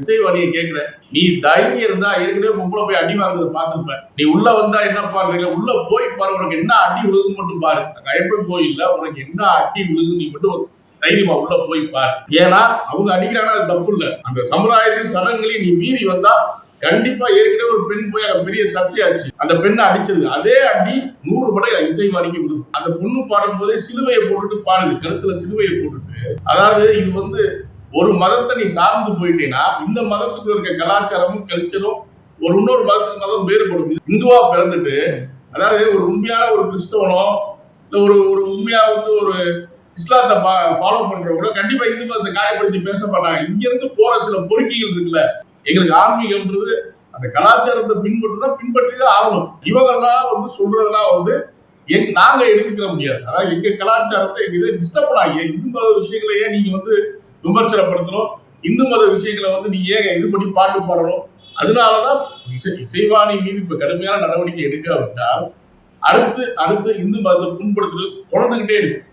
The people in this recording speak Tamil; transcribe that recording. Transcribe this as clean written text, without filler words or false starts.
இசைவாணியை கேட்கிற, நீ தைரியம் இருந்தா ஏற்கனவே பொம்பளை போய் அடி வாங்குறத பார்த்துருப்ப. நீ உள்ள வந்தா என்ன பாருங்க, உள்ள போய் பாரு, உனக்கு என்ன அடி விழுகுன்னு மட்டும் பாரு. எப்படி கோயில்ல உனக்கு என்ன அடி விழுகு நீ மட்டும் தைரியமா உள்ள போய் பாரு. ஏன்னா அவங்க அடிக்கிறாங்கன்னா அது தப்பு இல்லை. அந்த சமுதாயத்தின் சடங்குகளையும் நீ மீறி வந்தா கண்டிப்பா ஏற்கனவே ஒரு பெண் போய் அந்த பெரிய சர்ச்சையாச்சு. அந்த பெண்ணை அடிச்சது அதே அடி 100 மடங்கு இசைவாணிக்கு விழுது. அந்த பொண்ணு பாடும் போதே சிலுவையை போட்டுட்டு பாடுது, கழுத்துல சிலுவையை போட்டுட்டு. அதாவது இது ஒரு மதத்தை நீ சார்ந்து போயிட்டீங்கன்னா இந்த மதத்துக்குள்ள இருக்க கலாச்சாரமும் கல்ச்சரும் ஒரு இன்னொரு மதத்துக்கு மதம் வேறுபடும். இந்துவா பிறந்துட்டு, அதாவது ஒரு உண்மையான ஒரு கிறிஸ்தவனோ இல்ல ஒரு உண்மையா ஒரு இஸ்லாத்தை ஃபாலோ பண்றவங்க கண்டிப்பா இந்து மதத்தை காயப்படுத்தி பேச மாட்டாங்க. இங்க இருந்து போற சில பொறுக்கிகள் இருக்குல்ல, எங்களுக்கு ஆன்மீகம்ன்றது அந்த கலாச்சாரத்தை பின்பற்றிதான் ஆகணும். இவங்கெல்லாம் சொல்றதெல்லாம் நாங்க எடுத்துக்கிற முடியாது. அதாவது எங்க கலாச்சாரத்தை இதை டிஸ்டர்ப் ஆகி இந்து மத விஷயங்களையே நீங்க விமர்சனப்படுத்தணும். இந்து மத விஷயங்களை நீ ஏன் இது பண்ணி பாட்டு பாடணும். அதனாலதான் இசைவாணி மீது இப்ப கடுமையான நடவடிக்கை எடுக்காவிட்டால் அடுத்து இந்து மதத்தை புண்படுத்துறது தொடர்ந்துகிட்டே இருக்கு.